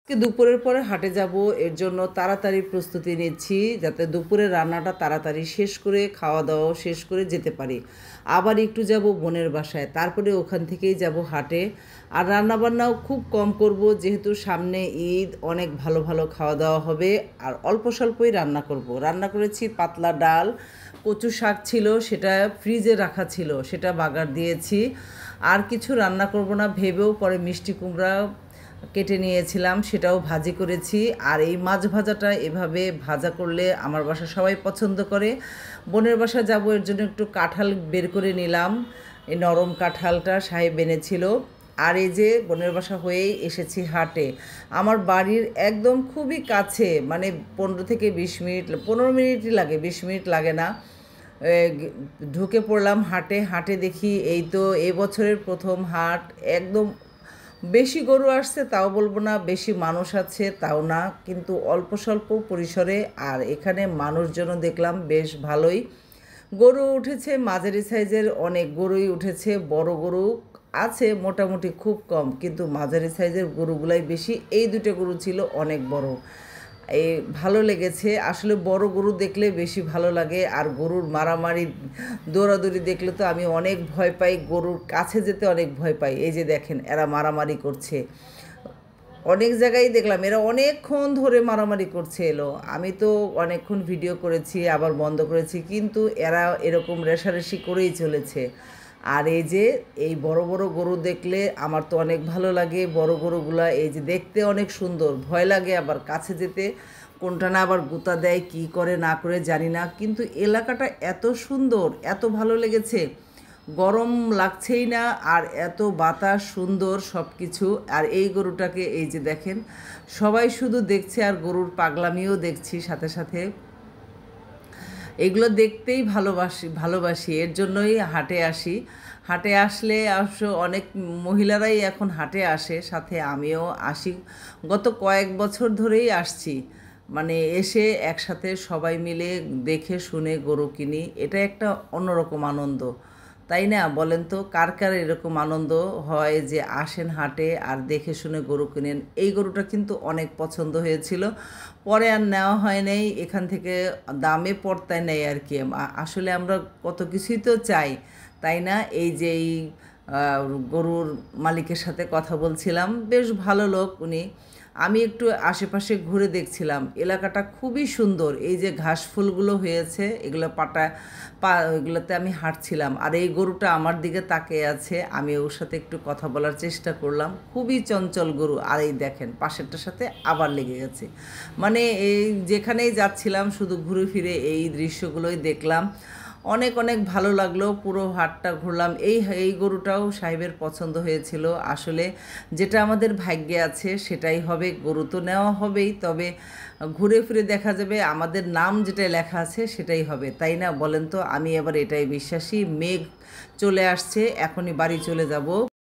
দুপুরের পরে হাটে যাব, এর জন্য তাড়াতাড়ি প্রস্তুতি নিচ্ছি যাতে দুপুরের রান্নাটা তাড়াতাড়ি শেষ করে খাওয়া দাওয়া শেষ করে যেতে পারি। আবার একটু যাব বোনের বাসায়, তারপরে ওখান থেকেই যাব হাটে। আর রান্নাবান্নাও খুব কম করব, যেহেতু সামনে ঈদ, অনেক ভালো ভালো খাওয়া দাওয়া হবে। আর অল্প স্বল্পই রান্না করব। রান্না করেছি পাতলা ডাল, কচু শাক ছিল, সেটা ফ্রিজে রাখা ছিল, সেটা বাগার দিয়েছি। আর কিছু রান্না করব না ভেবেও পরে মিষ্টি কুমড়া কেটে নিয়েছিলাম, সেটাও ভাজি করেছি। আর এই মাছ ভাজাটা এভাবে ভাজা করলে আমার বাসা সবাই পছন্দ করে। বোনের বাসা যাব, এর জন্য একটু কাঁঠাল বের করে নিলাম। এই নরম কাঁঠালটা সাহেব এনেছিল। আর এই যে বোনের বাসা হয়েই এসেছি হাটে। আমার বাড়ির একদম খুবই কাছে, মানে 15 থেকে 20 মিনিট, 15 মিনিটই লাগে, 20 মিনিট লাগে না। ঢুকে পড়লাম হাটে। হাটে দেখি এই তো এবছরের প্রথম হাট। একদম বেশি গরু আসছে তাও বলবো না, বেশি মানুষ আছে তাও না, কিন্তু অল্প স্বল্প পরিসরে। আর এখানে মানুষজনও দেখলাম বেশ ভালোই। গরু উঠেছে মাঝারি সাইজের, অনেক গরুই উঠেছে। বড় গরু আছে মোটামুটি খুব কম, কিন্তু মাঝারি সাইজের গরুগুলাই বেশি। এই দুটো গরু ছিল অনেক বড়। এই ভালো লেগেছে আসলে, বড় গরু দেখলে বেশি ভালো লাগে। আর গরুর মারামারি দৌড়াদৌড়ি দেখলে তো আমি অনেক ভয় পাই, গরুর কাছে যেতে অনেক ভয় পাই। এই যে দেখেন এরা মারামারি করছে, অনেক জায়গায় দেখলাম এরা অনেকক্ষণ ধরে মারামারি করছে। আমি তো অনেকক্ষণ ভিডিও করেছি, আবার বন্ধ করেছি, কিন্তু এরা এরকম রেষারেষি করেই চলেছে। আর এই যে এই বড় বড় গরু দেখলে আমার তো অনেক ভালো লাগে। বড় গরুগুলা এই যে দেখতে অনেক সুন্দর, ভয় লাগে আবার কাছে যেতে, কোনটা না আবার গুঁতা দেয়, কি করে না করে জানি না। কিন্তু এলাকাটা এত সুন্দর, এত ভালো লেগেছে, গরম লাগছেই না, আর এত বাতাস, সুন্দর সব কিছু। আর এই গরুটাকে এই যে দেখেন, সবাই শুধু দেখছে আর গরুর পাগলামিও দেখছি সাথে সাথে। এগুলো দেখতেই ভালোবাসি, এর জন্যই হাটে আসি। হাটে আসলে অবশ্য অনেক মহিলারাই এখন হাটে আসে, সাথে আমিও আসি। গত কয়েক বছর ধরেই আসছি, মানে এসে একসাথে সবাই মিলে দেখে শুনে গরু কিনি। এটা একটা অন্যরকম আনন্দ, তাই না? বলেন তো কার কার এরকম আনন্দ হয় যে আসেন হাটে আর দেখে শুনে গরু কিনেন। এই গরুটা কিন্তু অনেক পছন্দ হয়েছিল, পরে আর নেওয়া হয় নাই। এখান থেকে দামে পড়তায় নেই আর কি। আসলে আমরা কত কিছুই তো চাই, তাই না? এই যে এই গরুর মালিকের সাথে কথা বলছিলাম, বেশ ভালো লোক উনি। আমি একটু আশেপাশে ঘুরে দেখছিলাম, এলাকাটা খুবই সুন্দর। এই যে ঘাস ফুলগুলো হয়েছে, এগুলো এগুলোতে আমি হাঁটছিলাম, আর এই গরুটা আমার দিকে তাকিয়ে আছে। আমি ওর সাথে একটু কথা বলার চেষ্টা করলাম, খুবই চঞ্চল গরু। আর এই দেখেন পাশেরটার সাথে আবার লেগে গেছে। মানে এই যেখানেই যাচ্ছিলাম শুধু ঘুরে ফিরে এই দৃশ্যগুলোই দেখলাম। অনেক অনেক ভালো লাগলো, পুরো হাটটা ঘুরলাম। এই গরুটাও সাহেবের পছন্দ হয়েছিল। আসলে যেটা আমাদের ভাগ্যে আছে সেটাই হবে, গরু তো নেওয়া হবেই, তবে ঘুরে ফিরে দেখা যাবে আমাদের নাম যেটা লেখা আছে সেটাই হবে, তাই না? বলেন তো। আমি এবার এটাই বিশ্বাসী। মেঘ চলে আসছে, এখনই বাড়ি চলে যাব।